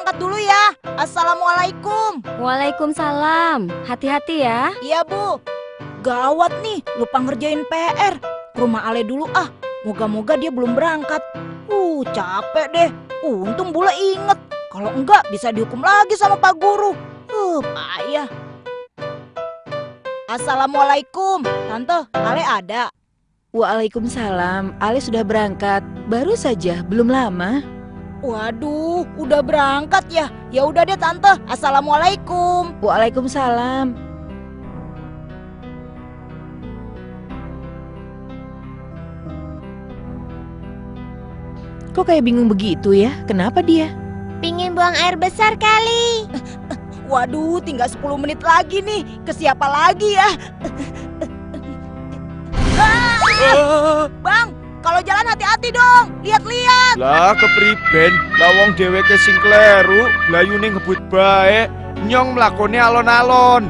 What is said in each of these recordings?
berangkat dulu ya. Assalamualaikum. Waalaikumsalam. Hati-hati ya. Iya, Bu. Gawat nih, lupa ngerjain PR. Ke rumah Ale dulu ah. Moga-moga dia belum berangkat. Capek deh. Untung Bule inget. Kalau enggak bisa dihukum lagi sama Pak Guru. Payah. Assalamualaikum. Tante, Ale ada? Waalaikumsalam, Ale sudah berangkat. Baru saja, belum lama. Waduh, udah berangkat ya? Ya udah deh Tante. Assalamualaikum. Waalaikumsalam. Kok kayak bingung begitu ya? Kenapa dia? Pingin buang air besar kali. Waduh, tinggal 10 menit lagi nih. Ke siapa lagi ya? Bang, kalau jalan hati-hati dong. Lihat-lihat. Lah kepriben, lawong dheweke sing kleru, glayune ngebut bae, nyong mlakone alon-alon.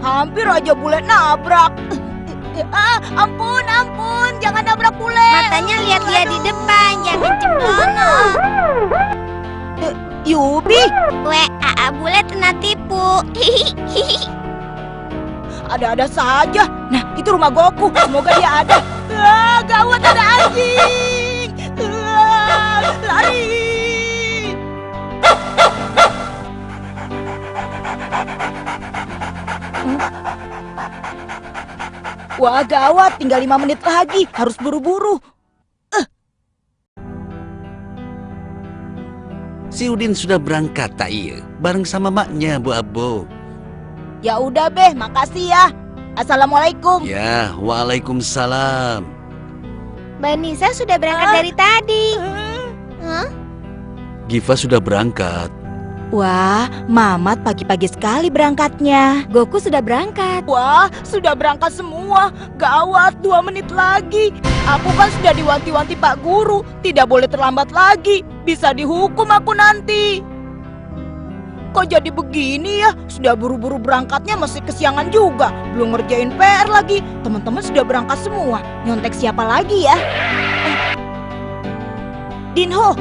Hampir aja Bule nabrak. Ampun, jangan nabrak Bule. Matanya lihat-lihat di depan, jangan cemplongo. Yubi, Bule kena tipu. ada-ada saja. Nah, itu rumah Goku. Semoga dia ada. Gawat, ada anjing. Lari. Wah, gawat. Tinggal 5 menit lagi. Harus buru-buru. Si Udin sudah berangkat tak iya? Bareng sama maknya Bu Abo. Ya udah Beh, makasih ya. Assalamualaikum. Ya, waalaikumsalam. Mbak Nisa sudah berangkat dari tadi. Giva sudah berangkat. Wah, Mamat pagi-pagi sekali berangkatnya. Goku sudah berangkat. Wah, sudah berangkat semua. Gawat, 2 menit lagi. Aku kan sudah diwanti-wanti Pak Guru. Tidak boleh terlambat lagi. Bisa dihukum aku nanti. Kok jadi begini ya? Sudah buru-buru berangkatnya masih kesiangan juga. Belum ngerjain PR lagi. Teman-teman sudah berangkat semua. Nyontek siapa lagi ya? Dinho.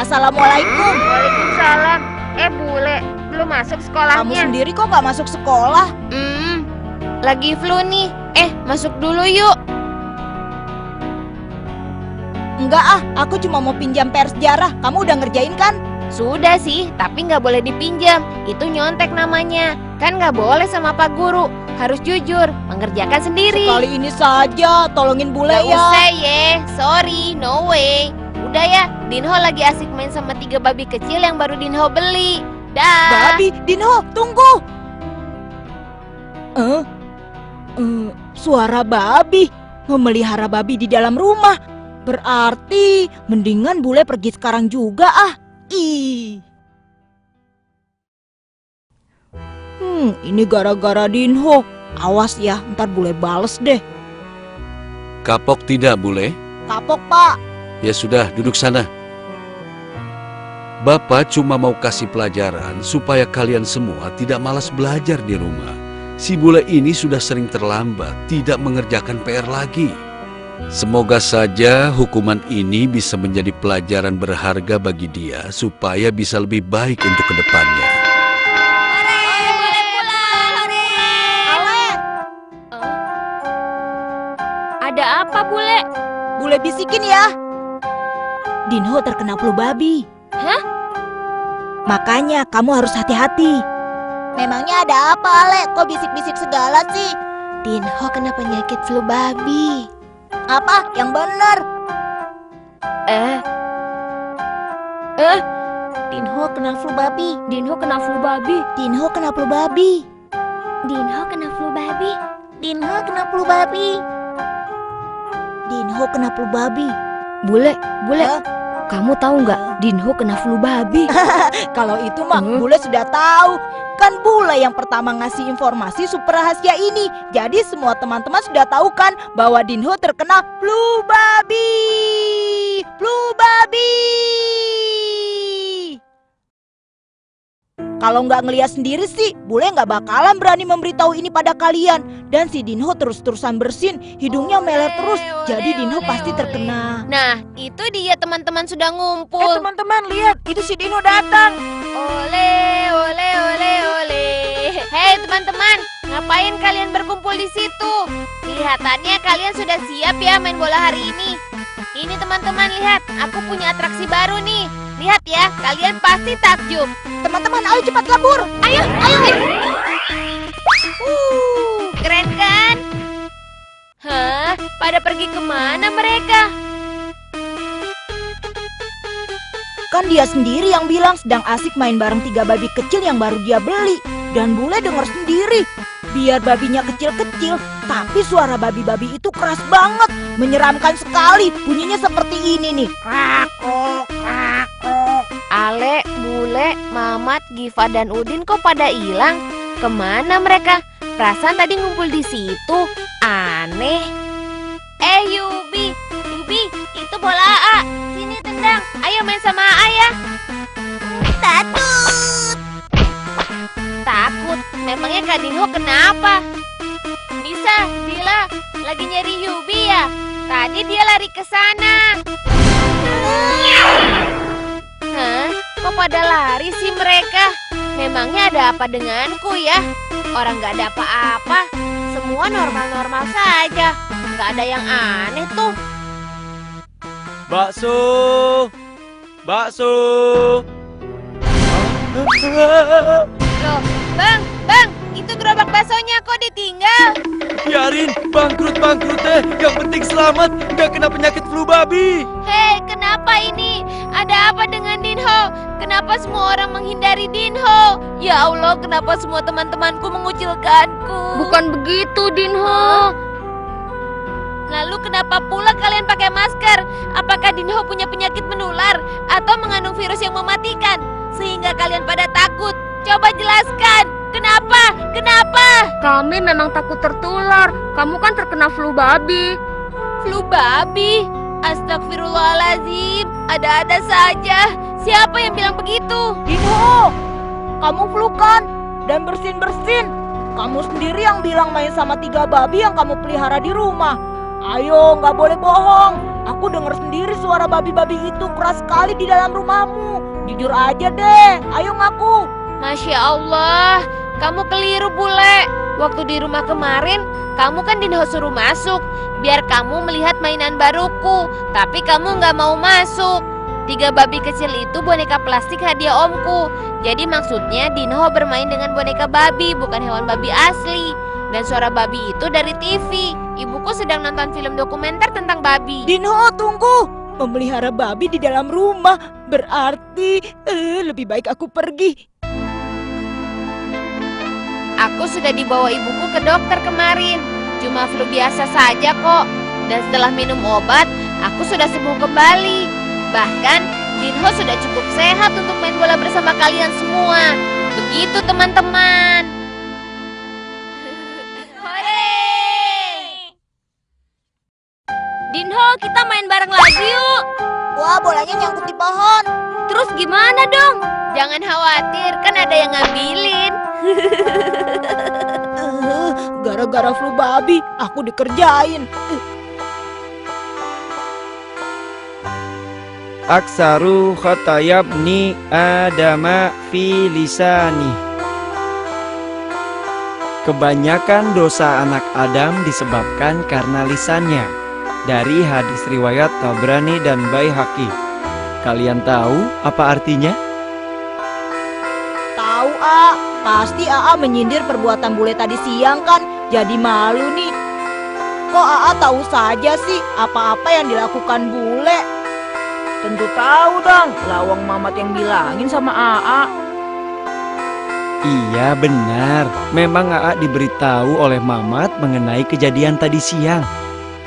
Assalamualaikum. Waalaikumsalam. Bule, belum masuk Kamu sekolahnya. sendiri kok gak masuk sekolah? Lagi flu nih. Masuk dulu yuk. Enggak ah, aku cuma mau pinjam PR sejarah. Kamu udah ngerjain kan? Sudah sih, tapi nggak boleh dipinjam. Itu nyontek namanya. Kan nggak boleh sama Pak Guru. Harus jujur, mengerjakan sendiri. Sekali ini saja, tolongin Bule Nggak ya. usah ye, sorry, no way. Udah ya, Dinho lagi asik main sama 3 babi kecil yang baru Dinho beli. Dah. Babi, Dinho, tunggu. Suara babi. Memelihara babi di dalam rumah. Berarti mendingan Bule pergi sekarang juga ah. Ini gara-gara Dinho. Awas ya, ntar Bule bales deh. Kapok tidak, Bule? Kapok Pak. Ya sudah, duduk sana. Bapak cuma mau kasih pelajaran supaya kalian semua tidak malas belajar di rumah. Si Bule ini sudah sering terlambat, tidak mengerjakan PR lagi. Semoga saja hukuman ini bisa menjadi pelajaran berharga bagi dia supaya bisa lebih baik untuk kedepannya. Ada apa, Bule? Bule bisikin ya. Dinho terkena flu babi. Hah? Makanya kamu harus hati-hati. Memangnya ada apa, Ale? Kok bisik-bisik segala sih? Dinho kena penyakit flu babi. Apa? Yang benar. Dinho kena flu babi. Dinho kena flu babi. Dinho kena flu babi. Dinho kena flu babi. Dinho kena flu babi. Dinho kena flu babi. Bule, Hah? kamu tahu nggak Dinho kena flu babi? Kalau itu mah Bule sudah tahu. Kan Bule yang pertama ngasih informasi super rahasia ini. Jadi semua teman-teman sudah tahu kan bahwa Dinho terkena flu babi. Flu babi. Kalau nggak ngeliat sendiri sih, bule nggak bakalan berani memberitahu ini pada kalian. Dan si Dinho terus-terusan bersin, hidungnya meler terus, jadi Dinho pasti terkena. Nah, itu dia teman-teman sudah ngumpul. Teman-teman lihat, itu si Dinho datang. Ole, ole, ole, ole. Hei teman-teman, ngapain kalian berkumpul di situ? Kelihatannya kalian sudah siap ya main bola hari ini. Ini teman-teman lihat, aku punya atraksi baru nih. Lihat ya, kalian pasti takjub. Teman-teman, ayo cepat kabur. Ayo, ayo. Keren kan? Hah? Pada pergi kemana mereka? Kan dia sendiri yang bilang sedang asik main bareng 3 babi kecil yang baru dia beli. Dan bule dengar sendiri. Biar babinya kecil-kecil, tapi suara babi-babi itu keras banget. Menyeramkan sekali, bunyinya seperti ini nih. Krako, krako. Ale, Bule, Mamat, Giva, dan Udin kok pada hilang? Kemana mereka? Perasaan tadi ngumpul di situ. Aneh. Yubi, Yubi, itu bola AA. Sini tendang. Ayo main sama AA ya. Takut. Memangnya Kak Dinho kenapa? Bisa, Dila, lagi nyari Yubi ya? Tadi dia lari ke sana. Hah? Kok pada lari sih mereka? Memangnya ada apa denganku ya? Orang gak ada apa-apa. Semua normal-normal saja. Gak ada yang aneh tuh. Bakso. Bakso. Loh, Bang, itu gerobak baksonya kok ditinggal? Biarin, bangkrut deh. Yang penting selamat, nggak kena penyakit flu babi. Hei, kenapa ini? Ada apa dengan Dinho? Kenapa semua orang menghindari Dinho? Ya Allah, kenapa semua teman-temanku mengucilkanku? Bukan begitu, Dinho. Lalu kenapa pula kalian pakai masker? Apakah Dinho punya penyakit menular atau mengandung virus yang mematikan? Sehingga kalian pada takut. Coba jelaskan. Kenapa? Kenapa? Kami memang takut tertular. Kamu kan terkena flu babi. Flu babi? Astagfirullahaladzim. Ada-ada saja. Siapa yang bilang begitu? Dinho, kamu flu kan? Dan bersin-bersin. Kamu sendiri yang bilang main sama 3 babi yang kamu pelihara di rumah. Ayo, nggak boleh bohong. Aku dengar sendiri suara babi-babi itu keras sekali di dalam rumahmu. Jujur aja deh, ayo ngaku. Masya Allah, kamu keliru Bule. Waktu di rumah kemarin, kamu kan Dinho suruh masuk biar kamu melihat mainan baruku. Tapi kamu nggak mau masuk. 3 babi kecil itu boneka plastik hadiah omku. Jadi maksudnya Dinho bermain dengan boneka babi, bukan hewan babi asli. Dan suara babi itu dari TV. Ibuku sedang nonton film dokumenter tentang babi. Dinho, tunggu. Memelihara babi di dalam rumah berarti lebih baik aku pergi. Aku sudah dibawa ibuku ke dokter kemarin. Cuma flu biasa saja kok. Dan setelah minum obat, aku sudah sembuh kembali. Bahkan Dinho sudah cukup sehat untuk main bola bersama kalian semua. Begitu teman-teman. Hore! Dinho, kita main bareng lagi yuk. Wah, bolanya nyangkut di pohon. Terus gimana dong? Jangan khawatir, kan ada yang ngambilin. Gara-gara flu babi, aku dikerjain. Aksaru khatayabni adama fi lisani. Kebanyakan dosa anak Adam disebabkan karena lisannya. Dari hadis riwayat Tabrani dan Baihaqi. Kalian tahu apa artinya? Tahu, A. Pasti AA menyindir perbuatan bule tadi siang kan? Jadi malu nih. Kok AA tahu saja sih apa-apa yang dilakukan bule? Tentu tahu dong, lawang Mamat yang bilangin sama AA. Iya benar, memang AA diberitahu oleh Mamat mengenai kejadian tadi siang.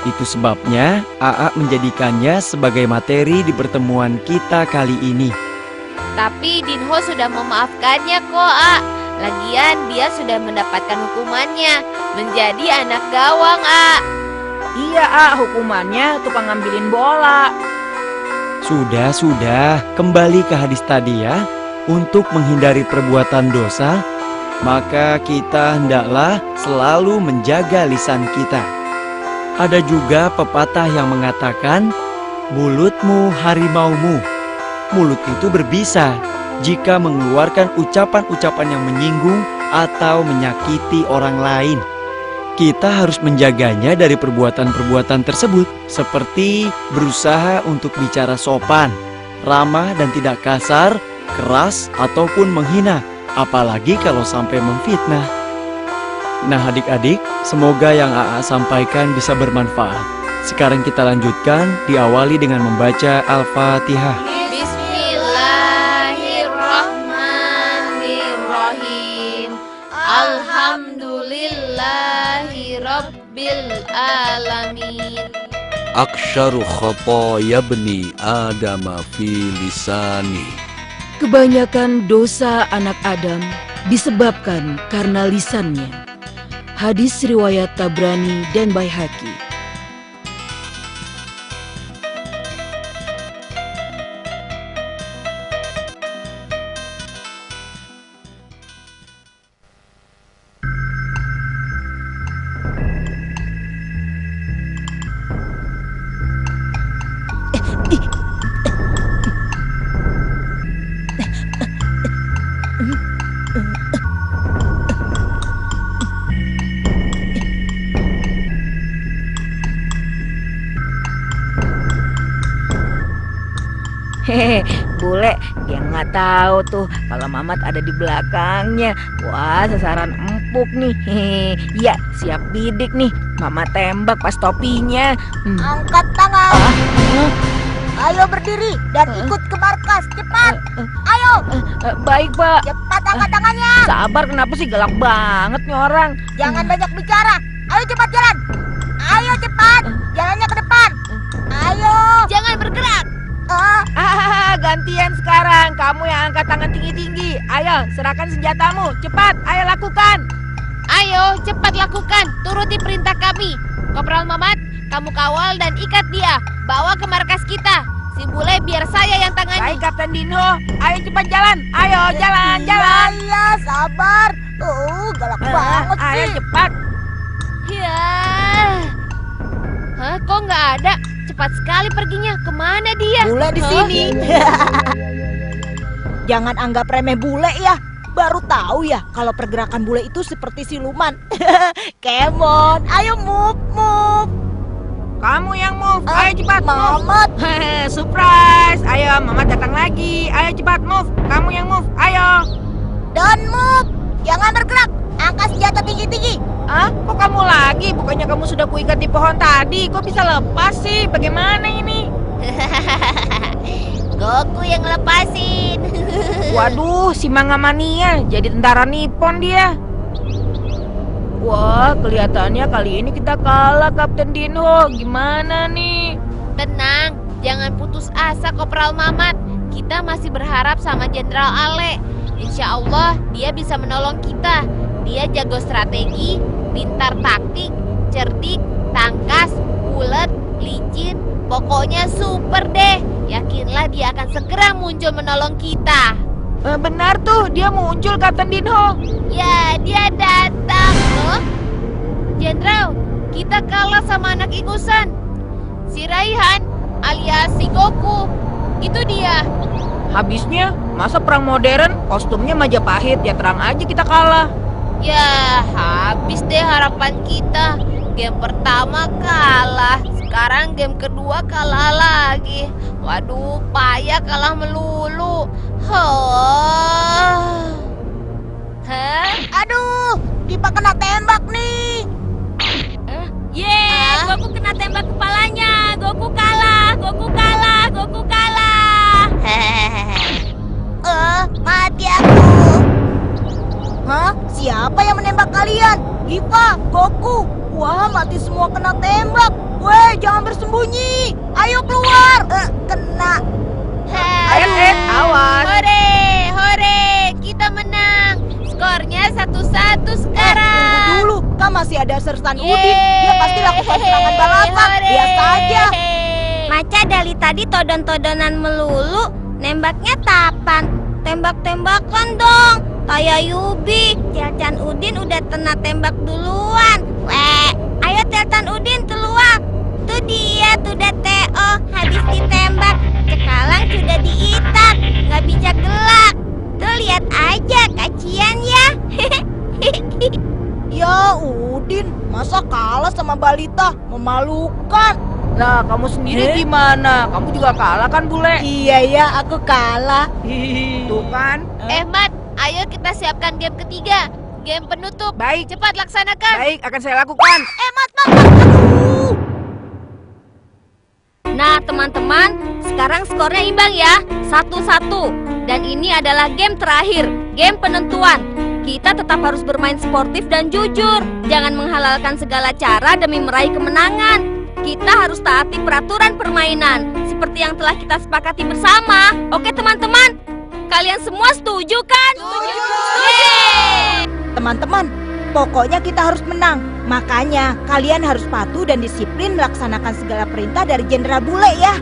Itu sebabnya AA menjadikannya sebagai materi di pertemuan kita kali ini. Tapi Dinho sudah memaafkannya kok, A. Lagian dia sudah mendapatkan hukumannya, menjadi anak gawang, A. Iya, hukumannya tukang ngambilin bola. Sudah, kembali ke hadis tadi ya. untuk menghindari perbuatan dosa, maka kita hendaklah selalu menjaga lisan kita. Ada juga pepatah yang mengatakan, mulutmu harimaumu. Mulut itu berbisa jika mengeluarkan ucapan-ucapan yang menyinggung atau menyakiti orang lain. Kita harus menjaganya dari perbuatan-perbuatan tersebut, seperti berusaha untuk bicara sopan, ramah dan tidak kasar, keras ataupun menghina, apalagi kalau sampai memfitnah. Nah adik-adik, semoga yang AA sampaikan bisa bermanfaat. Sekarang kita lanjutkan, diawali dengan membaca Al-Fatihah. Bismillahirrahmanirrahim. Alhamdulillahi Rabbil Alamin. Aksharu khotoya bni adama fi lisani. Kebanyakan dosa anak Adam disebabkan karena lisannya. Hadis riwayat Tabrani dan Baihaqi. Hehe, bule, dia nggak tahu tuh kalau Mamat ada di belakangnya. Wah, sasaran empuk nih. Hehe, iya, siap bidik nih. Mama tembak pas topinya. Angkat tangan. Ayo berdiri dan ikut ke markas. Cepat. Ayo. Baik, Pak. Cepat angkat tangannya. Sabar, kenapa sih galak banget nih orang? Jangan banyak bicara. Ayo cepat jalan. Ayo cepat. Jalannya ke depan. Ayo. Jangan bergerak. Gantian sekarang. Kamu yang angkat tangan tinggi-tinggi. Ayo, serahkan senjatamu. Cepat, ayo lakukan. Ayo, cepat lakukan. Turuti perintah kami. Kopral Mamat, kamu kawal dan ikat dia. Bawa ke markas kita. Si bule biar saya yang tangani. Baik, Kapten Dinho. Ayo cepat jalan. Ayo, jalan. Iya, sabar. Galak banget sih. Ayo cepat. Ya. Hah, kok nggak ada? Cepat sekali perginya. Kemana dia? Bule di Hah? sini. Jangan anggap remeh bule ya. Baru tahu ya kalau pergerakan bule itu seperti siluman. Kemon, ayo move. Kamu yang move. Ayo cepat move. Mamat. Surprise. Ayo, Mama datang lagi. Ayo cepat move. Kamu yang move. Ayo. Don't move. Jangan bergerak. Angkat senjata tinggi-tinggi. Kok kamu lagi? Bukannya kamu sudah kuikat di pohon tadi. Kok bisa lepas sih? Bagaimana ini? Goku yang lepasin. Waduh, si Mangamania jadi tentara Nippon dia. Wah, kelihatannya kali ini kita kalah, Kapten Dinho. Gimana nih? Tenang, jangan putus asa Kopral Mamat. Kita masih berharap sama Jenderal Ale. Insya Allah dia bisa menolong kita. Dia jago strategi, pintar taktik, cerdik, tangkas, ulet, licin. Pokoknya super deh. Yakinlah dia akan segera muncul menolong kita. Benar tuh, dia muncul, Kapten Dinho. Ya, dia datang. Huh? Jenderal, kita kalah sama anak ingusan. Si Raihan alias si Goku. Itu dia. Habisnya, masa perang modern, kostumnya Majapahit, ya terang aja kita kalah. Ya, habis deh harapan kita. Game pertama kalah, sekarang game kedua kalah lagi. Waduh, payah kalah melulu. Hah? Aduh, Dipa kena tembak nih. Goku kena tembak kepalanya. Goku kalah. Mati aku. Hah? Siapa yang menembak kalian? Dipa, Goku. Wah, mati semua kena tembak. Weh, jangan bersembunyi. Ayo keluar. Kena. Awas. Hore, kita menang. Skornya 1-1 sekarang. Tunggu dulu, kan masih ada Sersan Udin. Dia pasti lakukan serangan balapan. Lihat saja. Maca dari tadi todon-todonan melulu, nembaknya tapan. tembak-tembakan dong. Kayak Yubi, Teltan Udin udah kena tembak duluan. Weh, ayo Teltan Udin keluar. Tuh dia, tuh udah Teo, habis ditembak. Sekarang sudah diitak, nggak bisa gelak. Tuh lihat aja, kasihan ya. Ya Udin, masa kalah sama balita? Memalukan. Lah, kamu sendiri gimana? Kamu juga kalah kan, Bule? Iya ya, aku kalah. Tuh kan. Mat, ayo kita siapkan game ketiga. Game penutup. Baik, Cepat laksanakan. baik, akan saya lakukan. Nah teman-teman, sekarang skornya imbang ya, 1-1. Dan ini adalah game terakhir, game penentuan. Kita tetap harus bermain sportif dan jujur. Jangan menghalalkan segala cara demi meraih kemenangan. Kita harus taati peraturan permainan seperti yang telah kita sepakati bersama. Oke teman-teman, kalian semua setuju kan? Setuju. Teman-teman, pokoknya kita harus menang. Makanya kalian harus patuh dan disiplin melaksanakan segala perintah dari Jenderal Bule ya.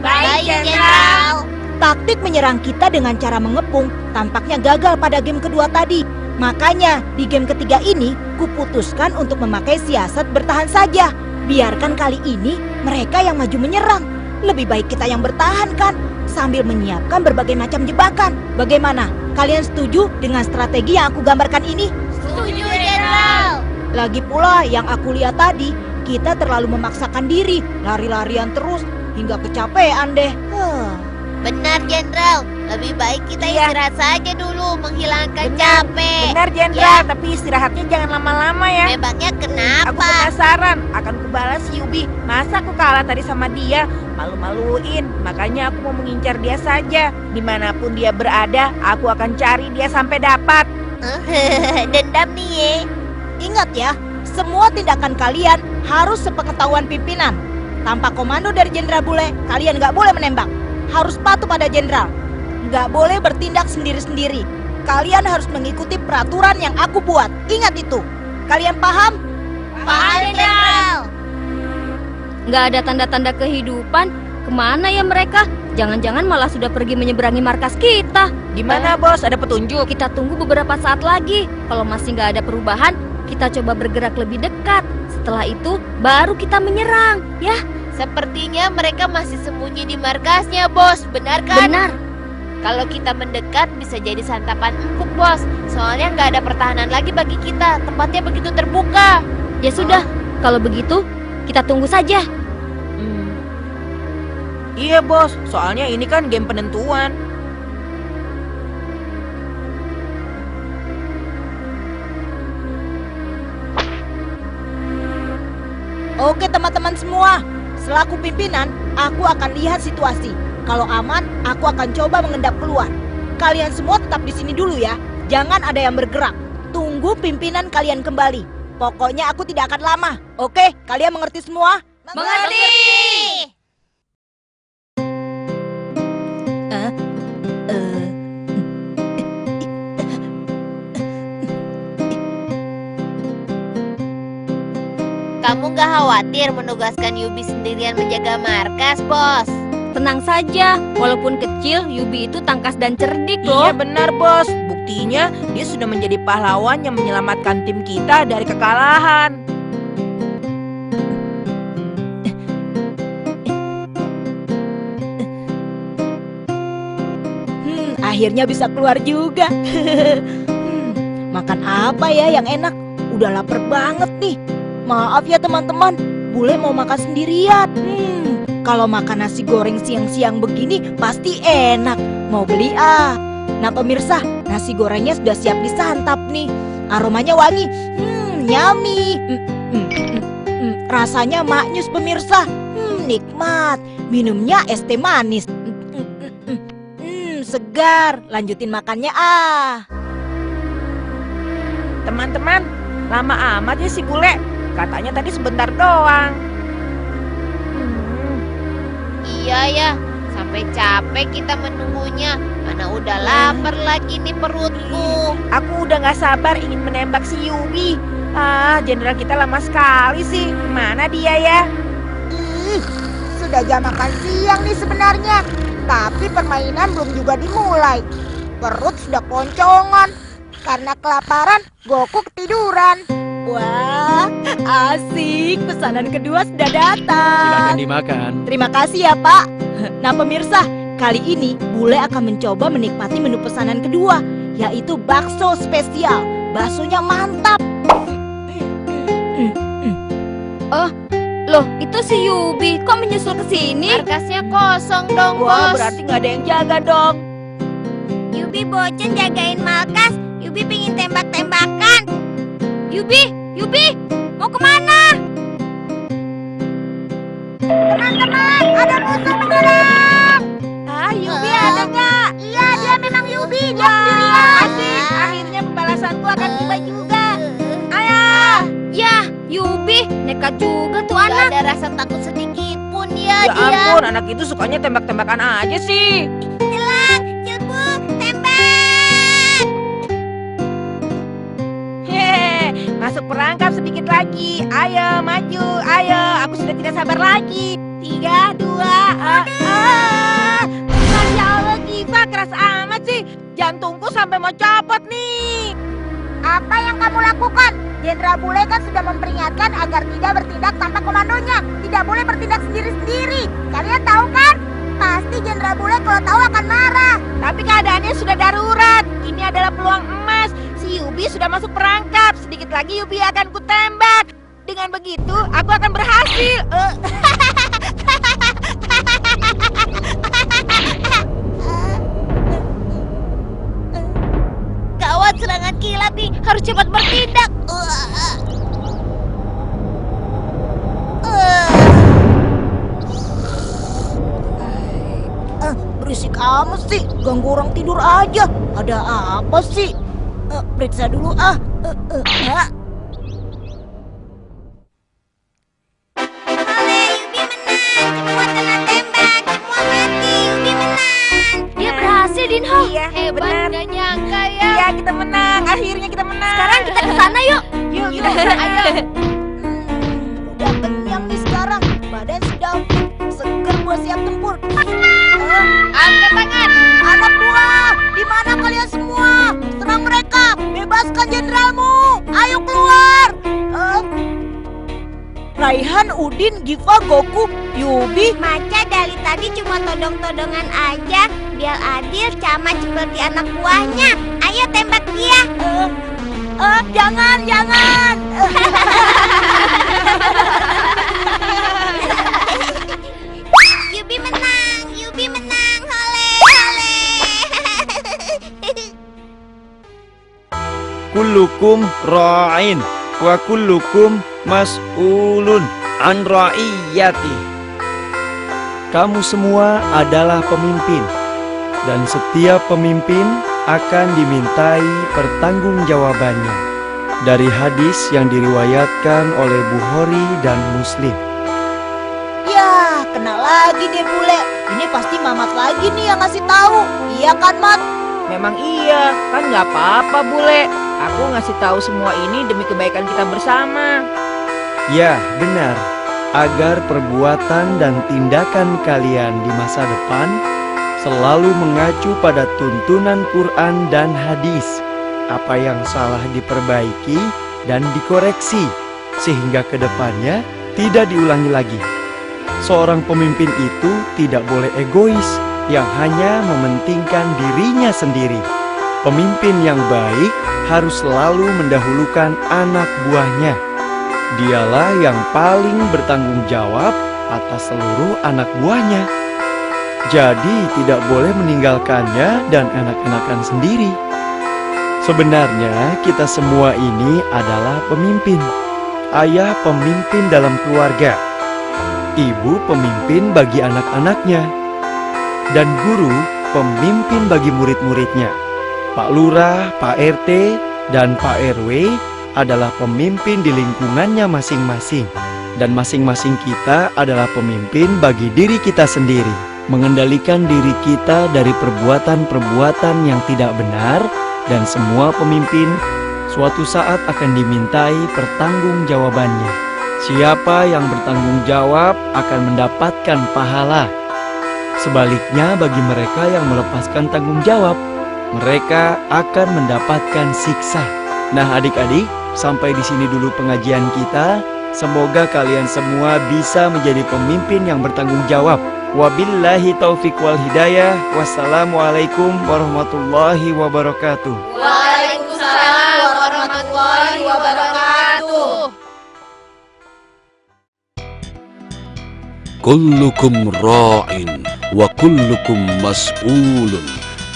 Baik, Jenderal. Taktik menyerang kita dengan cara mengepung tampaknya gagal pada game kedua tadi. Makanya di game ketiga ini kuputuskan untuk memakai siasat bertahan saja. Biarkan kali ini mereka yang maju menyerang. Lebih baik kita yang bertahan kan, sambil menyiapkan berbagai macam jebakan. Bagaimana? Kalian setuju dengan strategi yang aku gambarkan ini? Setuju, Jenderal. Lagi pula yang aku lihat tadi, kita terlalu memaksakan diri, lari-larian terus hingga kecapean deh. Benar, Jenderal. Lebih baik kita istirahat saja dulu, menghilangkan capek. Benar, Jenderal, tapi istirahatnya jangan lama-lama ya. Memangnya kenapa? Aku penasaran, akan kubalas si Yubi. Masa aku kalah tadi sama dia? Malu-maluin, makanya aku mau mengincar dia saja. Dimanapun dia berada, aku akan cari dia sampai dapat. Dendam nih ye. Ingat ya, semua tindakan kalian harus sepengetahuan pimpinan. Tanpa komando dari Jenderal Bule, kalian nggak boleh menembak. Harus patuh pada Jenderal. Nggak boleh bertindak sendiri-sendiri. Kalian harus mengikuti peraturan yang aku buat. Ingat itu. Kalian paham? Paham, Jenderal. Nggak ada tanda-tanda kehidupan. Kemana ya mereka? Jangan-jangan malah sudah pergi menyeberangi markas kita. Gimana, Bos? Ada petunjuk? Kita tunggu beberapa saat lagi. Kalau masih nggak ada perubahan, kita coba bergerak lebih dekat. Setelah itu, baru kita menyerang. Ya, Sepertinya mereka masih sembunyi di markasnya, Bos. Benar kan? benar. Kalau kita mendekat bisa jadi santapan empuk, Bos. Soalnya nggak ada pertahanan lagi bagi kita. Tempatnya begitu terbuka. Ya sudah, kalau begitu, kita tunggu saja. Iya, Bos. Soalnya ini kan game penentuan. Oke teman-teman semua. Selaku pimpinan, aku akan lihat situasi. Kalau aman, aku akan coba mengendap keluar. Kalian semua tetap di sini dulu ya. Jangan ada yang bergerak. Tunggu pimpinan kalian kembali. Pokoknya aku tidak akan lama. Oke, kalian mengerti semua? Mengerti. Kamu nggak khawatir menugaskan Yubi sendirian menjaga markas, Bos? Tenang saja, walaupun kecil, Yubi itu tangkas dan cerdik loh. Iya benar, Bos. Buktinya dia sudah menjadi pahlawan yang menyelamatkan tim kita dari kekalahan. Akhirnya bisa keluar juga. Makan apa ya yang enak? Udah lapar banget nih. Maaf ya teman-teman, Bule mau makan sendirian. Kalau makan nasi goreng siang-siang begini pasti enak. Mau beli ah. Nah pemirsa, nasi gorengnya sudah siap disantap nih. Aromanya wangi, yummy. Rasanya maknyus pemirsa. Nikmat. Minumnya es teh manis. Segar. Lanjutin makannya ah. Teman-teman, lama amat ya si Bule. Katanya tadi sebentar doang. Iya ya, sampai capek kita menunggunya. Mana udah lapar lagi nih perutku. Aku udah gak sabar ingin menembak si Yubi. Jenderal kita lama sekali sih. Mana dia ya? Sudah jam makan siang nih sebenarnya. Tapi permainan belum juga dimulai. perut sudah keloncongan. Karena kelaparan, Goku ketiduran. Wah, asik. Pesanan kedua sudah datang. Silakan dimakan. Terima kasih ya, Pak. Nah, pemirsa, kali ini Bule akan mencoba menikmati menu pesanan kedua, yaitu bakso spesial. Baksonya mantap. Loh, itu si Yubi kok menyusul ke sini? Markasnya kosong dong, Wah, Bos. berarti nggak ada yang jaga dong. Yubi bocen jagain markas. Yubi pingin tembak-tembakan. Yubi, mau kemana? Teman-teman, ada musuh menyerang. Yubi ada nggak? Iya, dia memang Yubi. Dia sendirian. Asik, akhirnya pembalasanku akan tiba juga. Ya, Yubi nekat juga tuh Gak anak. ada rasa takut sedikit pun ya Ya dia. ampun, anak itu sukanya tembak-tembakan aja sih. Cepat, tembak. Hehe, masuk perangkap sedikit lagi. Ayo maju, ayo. Aku sudah tidak sabar lagi. 3, 2, Masya Allah, Giva keras amat sih. Jantungku sampai mau copot nih. Apa yang kamu lakukan? Jenderal Bule kan sudah memperingatkan agar tidak bertindak tanpa komandonya. Tidak boleh bertindak sendiri-sendiri. Kalian tahu kan? Pasti Jenderal Bule kalau tahu akan marah. Tapi keadaannya sudah darurat. Ini adalah peluang emas. Si Yubi sudah masuk perangkap. Sedikit lagi Yubi akan kutembak. Dengan begitu, aku akan berhasil. Gawat, serangan kilat nih. Harus cepat bertindak. Berisik amat sih, ganggu orang tidur aja. Ada apa sih? Periksa dulu ah. Oleh, Yubi menang. Semua kena tembak, semua mati. Yubi menang. Dia berhasil, Dinho. Iya, Hebat, benar. gak nyangka ya. Iya, kita menang. Akhirnya kita menang. Sekarang kita ke sana yuk. Yuk, Yuk, ayo. Udah kenyang nih sekarang. Badan sudah fit, seger buat siap tempur. Angkat tangan. Anak buah, di mana kalian semua? Serang mereka, bebaskan jenderalmu. Ayo keluar. Raihan, Udin, Giva, Goku, Yubi. Maca dari tadi cuma todong-todongan aja. Biar adil sama seperti anak buahnya. Ayo tembak dia. Jangan. Yubi menang. Hole. Kullukum ra'in wa kullukum mas'ulun an ra'iyati. Kamu semua adalah pemimpin, dan setiap pemimpin akan dimintai pertanggungjawabannya. Dari hadis yang diriwayatkan oleh Bukhari dan Muslim. Ya, kena lagi deh Bule. Ini pasti Mamat lagi nih yang ngasih tahu. Iya kan, Mat? Memang iya, kan nggak apa-apa Bule. Aku ngasih tahu semua ini demi kebaikan kita bersama. Ya, benar. Agar perbuatan dan tindakan kalian di masa depan selalu mengacu pada tuntunan Quran dan hadis. Apa yang salah diperbaiki dan dikoreksi, sehingga kedepannya tidak diulangi lagi. Seorang pemimpin itu tidak boleh egois yang hanya mementingkan dirinya sendiri. Pemimpin yang baik harus selalu mendahulukan anak buahnya. Dialah yang paling bertanggung jawab atas seluruh anak buahnya. Jadi tidak boleh meninggalkannya dan enak-enakan sendiri. Sebenarnya kita semua ini adalah pemimpin. Ayah pemimpin dalam keluarga. Ibu pemimpin bagi anak-anaknya. Dan guru pemimpin bagi murid-muridnya. Pak Lurah, Pak RT, dan Pak RW adalah pemimpin di lingkungannya masing-masing. Dan masing-masing kita adalah pemimpin bagi diri kita sendiri. Mengendalikan diri kita dari perbuatan-perbuatan yang tidak benar. Dan semua pemimpin suatu saat akan dimintai pertanggungjawabannya. Siapa yang bertanggung jawab akan mendapatkan pahala. Sebaliknya bagi mereka yang melepaskan tanggung jawab, mereka akan mendapatkan siksa. Nah adik-adik, sampai di sini dulu pengajian kita. Semoga kalian semua bisa menjadi pemimpin yang bertanggung jawab. Wabillahi taufiq wal hidayah. Wassalamualaikum warahmatullahi wabarakatuh. Waalaikumsalam warahmatullahi wabarakatuh. Kullukum ra'in wa kullukum mas'ulun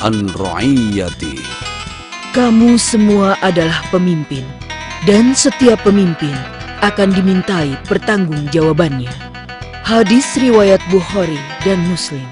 an ra'iyati. Kamu semua adalah pemimpin, dan setiap pemimpin akan dimintai pertanggungjawabannya. Hadis riwayat Bukhari dan Muslim.